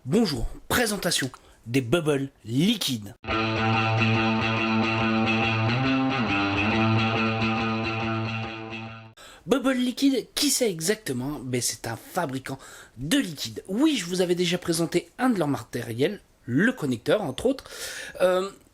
Bonjour, présentation des bubbles liquides. Bubble Liquide, qui c'est exactement? C'est un fabricant de liquide. Oui, je vous avais déjà présenté un de leurs matériels, le connecteur entre autres.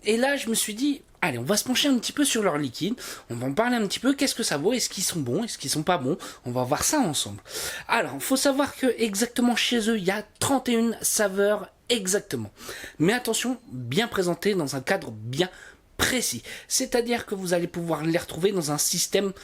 Et là, je me suis dit, allez, on va se pencher un petit peu sur leur liquide. On va en parler un petit peu, qu'est-ce que ça vaut, est-ce qu'ils sont bons, est-ce qu'ils sont pas bons. On va voir ça ensemble. Alors, il faut savoir que exactement chez eux, il y a 31 saveurs exactement. Mais attention, bien présentées dans un cadre bien précis. C'est-à-dire que vous allez pouvoir les retrouver dans un système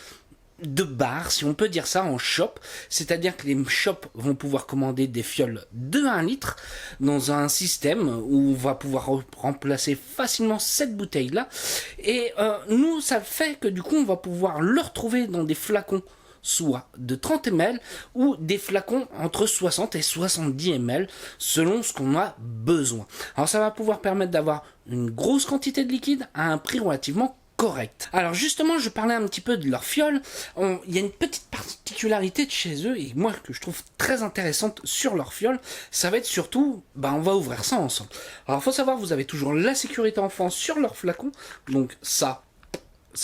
de bar, si on peut dire ça, en shop. C'est-à-dire que les shops vont pouvoir commander des fioles de 1 litre dans un système où on va pouvoir remplacer facilement cette bouteille-là. Et nous, ça fait que du coup, on va pouvoir le retrouver dans des flacons soit de 30 ml ou des flacons entre 60 et 70 ml selon ce qu'on a besoin. Alors ça va pouvoir permettre d'avoir une grosse quantité de liquide à un prix relativement correct. Alors justement, je parlais un petit peu de leur fiole. Il y a une petite particularité de chez eux et moi que je trouve très intéressante sur leur fiole, ça va être surtout, on va ouvrir ça ensemble. Alors il faut savoir, vous avez toujours la sécurité enfant sur leur flacon, donc ça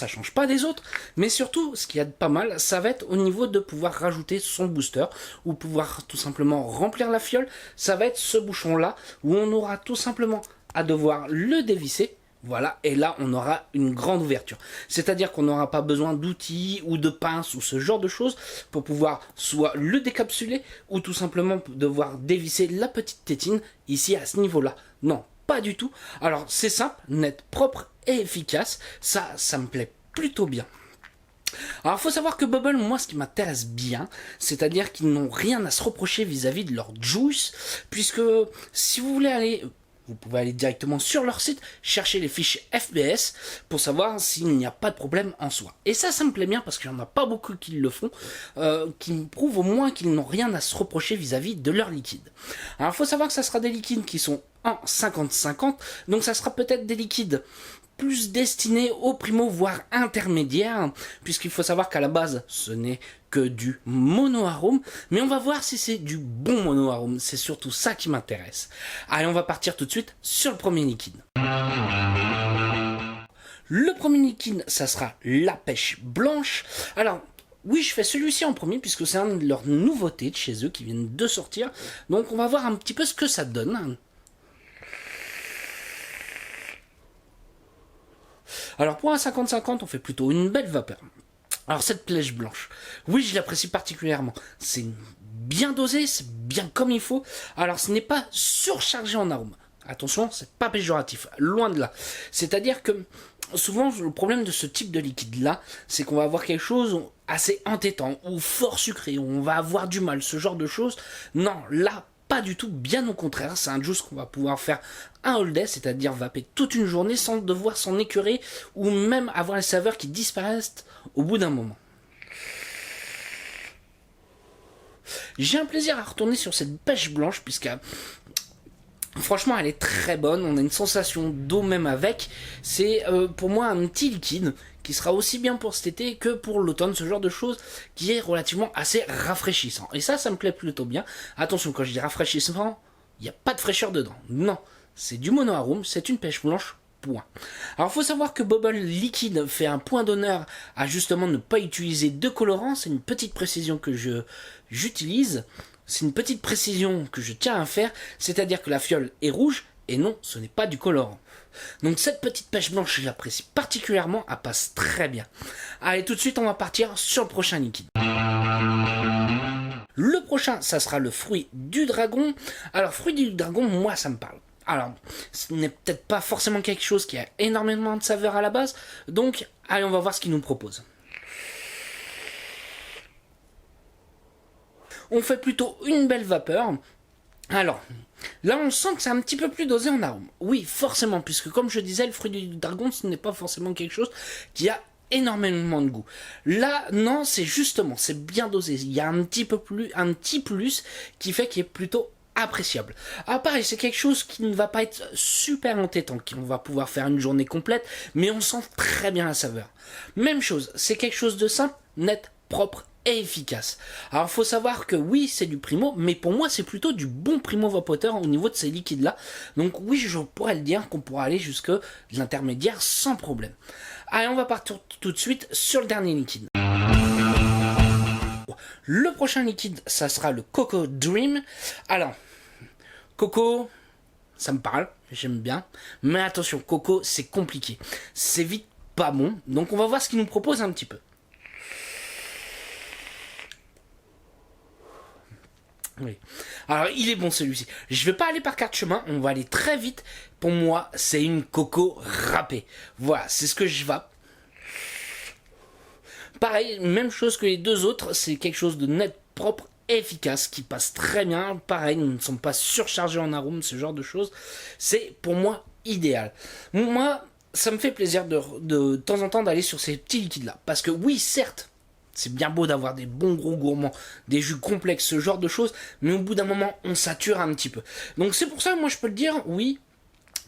change pas des autres, mais surtout, ce qu'il y a de pas mal, ça va être au niveau de pouvoir rajouter son booster, ou pouvoir tout simplement remplir la fiole, ça va être ce bouchon-là, où on aura tout simplement à devoir le dévisser, voilà, et là on aura une grande ouverture. C'est-à-dire qu'on n'aura pas besoin d'outils ou de pinces ou ce genre de choses pour pouvoir soit le décapsuler ou tout simplement devoir dévisser la petite tétine ici à ce niveau-là. Non, pas du tout. Alors c'est simple, net, propre et efficace. Ça me plaît plutôt bien. Alors il faut savoir que Bubble, moi ce qui m'intéresse bien, c'est-à-dire qu'ils n'ont rien à se reprocher vis-à-vis de leur juice, puisque si vous voulez aller... Vous pouvez aller directement sur leur site, chercher les fiches FBS pour savoir s'il n'y a pas de problème en soi. Et ça me plaît bien parce qu'il n'y en a pas beaucoup qui le font, qui me prouvent au moins qu'ils n'ont rien à se reprocher vis-à-vis de leur liquide. Alors il faut savoir que ça sera des liquides qui sont en 50-50, donc ça sera peut-être des liquides plus destiné aux primo voire intermédiaires, puisqu'il faut savoir qu'à la base ce n'est que du monoarôme, mais on va voir si c'est du bon monoarôme, c'est surtout ça qui m'intéresse. Allez, on va partir tout de suite sur le premier liquide. Le premier liquide, ça sera la pêche blanche. Alors, oui, je fais celui-ci en premier puisque c'est une de leurs nouveautés de chez eux qui viennent de sortir, donc on va voir un petit peu ce que ça donne. Alors pour un 50-50, on fait plutôt une belle vapeur. Alors cette pêche blanche, oui, je l'apprécie particulièrement. C'est bien dosé, c'est bien comme il faut. Alors ce n'est pas surchargé en arôme. Attention, c'est pas péjoratif, loin de là. C'est-à-dire que souvent le problème de ce type de liquide-là, c'est qu'on va avoir quelque chose assez entêtant ou fort sucré, où on va avoir du mal, ce genre de choses. Non, là, pas du tout, bien au contraire, c'est un juice qu'on va pouvoir faire un all day, c'est-à-dire vaper toute une journée sans devoir s'en écurer ou même avoir les saveurs qui disparaissent au bout d'un moment. J'ai un plaisir à retourner sur cette pêche blanche puisque franchement elle est très bonne, on a une sensation d'eau même avec, c'est pour moi un petit liquide qui sera aussi bien pour cet été que pour l'automne, ce genre de choses qui est relativement assez rafraîchissant. Et ça me plaît plutôt bien. Attention, quand je dis rafraîchissant, il n'y a pas de fraîcheur dedans. Non, c'est du monoarôme, c'est une pêche blanche, point. Alors il faut savoir que Bubble Liquide fait un point d'honneur à justement ne pas utiliser de colorant, c'est une petite précision que j'utilise. C'est une petite précision que je tiens à faire, c'est-à-dire que la fiole est rouge, et non, ce n'est pas du colorant. Donc cette petite pêche blanche, je l'apprécie particulièrement, elle passe très bien. Allez, tout de suite, on va partir sur le prochain liquide. Le prochain, ça sera le fruit du dragon. Alors, fruit du dragon, moi, ça me parle. Alors, ce n'est peut-être pas forcément quelque chose qui a énormément de saveur à la base, donc, allez, on va voir ce qu'il nous propose. On fait plutôt une belle vapeur. Alors, là on sent que c'est un petit peu plus dosé en arôme. Oui, forcément, puisque comme je disais, le fruit du dragon, ce n'est pas forcément quelque chose qui a énormément de goût. Là, non, c'est justement, c'est bien dosé. Il y a un petit plus qui fait qu'il est plutôt appréciable. Alors pareil, c'est quelque chose qui ne va pas être super entêtant, qu'on va pouvoir faire une journée complète, mais on sent très bien la saveur. Même chose, c'est quelque chose de simple, net, propre et efficace. Alors faut savoir que oui c'est du primo, mais pour moi c'est plutôt du bon primo vapoteur au niveau de ces liquides là. Donc oui je pourrais le dire qu'on pourra aller jusque l'intermédiaire sans problème. Allez on va partir tout de suite sur le dernier liquide. Le prochain liquide ça sera le Coco Dream. Alors Coco ça me parle, j'aime bien, mais attention Coco c'est compliqué, c'est vite pas bon, donc on va voir ce qu'il nous propose un petit peu. Oui. Alors il est bon celui-ci. Je vais pas aller par quatre chemins, on va aller très vite. Pour moi, c'est une coco râpée. Voilà, c'est ce que je vape. Pareil, même chose que les deux autres, c'est quelque chose de net, propre, efficace, qui passe très bien. Pareil, nous ne sommes pas surchargés en arômes, ce genre de choses. C'est pour moi idéal. Moi, ça me fait plaisir de temps en temps d'aller sur ces petits liquides-là. Parce que oui, certes, c'est bien beau d'avoir des bons gros gourmands, des jus complexes, ce genre de choses, mais au bout d'un moment, on sature un petit peu. Donc c'est pour ça, moi je peux le dire, oui,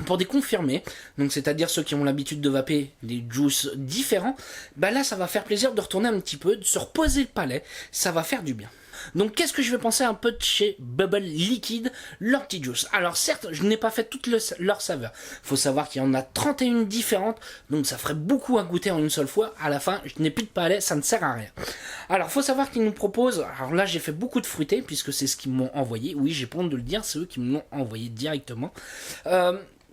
pour des confirmés, donc c'est-à-dire ceux qui ont l'habitude de vaper des juices différents, bah là ça va faire plaisir de retourner un petit peu, de se reposer le palais, ça va faire du bien. Donc qu'est-ce que je vais penser un peu de chez Bubble Liquid, leur petit juice. Alors certes, je n'ai pas fait toutes leurs saveurs. Faut savoir qu'il y en a 31 différentes, donc ça ferait beaucoup à goûter en une seule fois. À la fin, je n'ai plus de palais, ça ne sert à rien. Alors faut savoir qu'ils nous proposent, alors là j'ai fait beaucoup de fruités, puisque c'est ce qu'ils m'ont envoyé. Oui, j'ai pas honte de le dire, c'est eux qui me l'ont envoyé directement.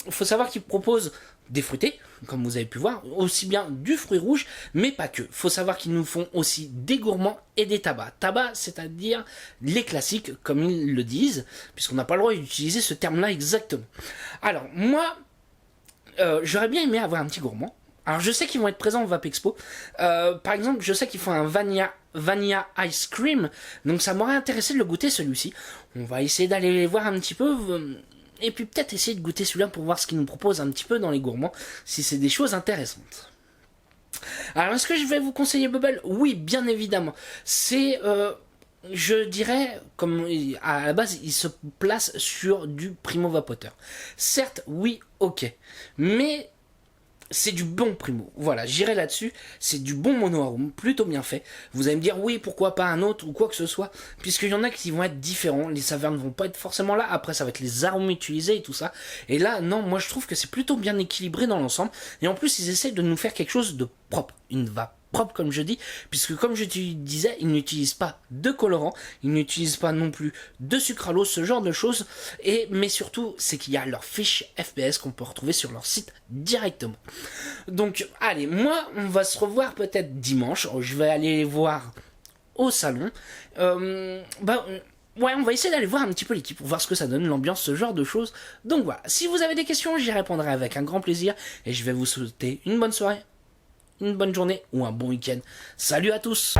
Faut savoir qu'ils proposent des fruités, comme vous avez pu voir, aussi bien du fruit rouge, mais pas que. Faut savoir qu'ils nous font aussi des gourmands et des tabacs. Tabac, c'est-à-dire les classiques, comme ils le disent, puisqu'on n'a pas le droit d'utiliser ce terme-là exactement. Alors, moi, j'aurais bien aimé avoir un petit gourmand. Alors, je sais qu'ils vont être présents au Vape Expo. Par exemple, je sais qu'ils font un Vanilla Ice Cream, donc ça m'aurait intéressé de le goûter celui-ci. On va essayer d'aller les voir un petit peu... Et puis peut-être essayer de goûter celui-là pour voir ce qu'il nous propose un petit peu dans les gourmands, si c'est des choses intéressantes. Alors est-ce que je vais vous conseiller Bubble? Oui, bien évidemment. C'est, je dirais, comme à la base, il se place sur du primo vapoteur. Certes, oui, ok. Mais c'est du bon primo. Voilà, j'irai là-dessus. C'est du bon monoarôme, plutôt bien fait. Vous allez me dire, oui, pourquoi pas un autre ou quoi que ce soit, puisqu'il y en a qui vont être différents. Les saveurs ne vont pas être forcément là. Après, ça va être les arômes utilisés et tout ça. Et là, non, moi je trouve que c'est plutôt bien équilibré dans l'ensemble. Et en plus, ils essayent de nous faire quelque chose de propre. Une vape propre comme je dis, puisque comme je te disais, ils n'utilisent pas de colorant, ils n'utilisent pas non plus de sucralose, ce genre de choses, mais surtout c'est qu'il y a leur fiche FPS qu'on peut retrouver sur leur site directement. Donc allez, moi on va se revoir peut-être dimanche, je vais aller les voir au salon, ouais, on va essayer d'aller voir un petit peu l'équipe pour voir ce que ça donne, l'ambiance, ce genre de choses. Donc voilà, si vous avez des questions, j'y répondrai avec un grand plaisir, et je vais vous souhaiter une bonne soirée, une bonne journée ou un bon week-end. Salut à tous!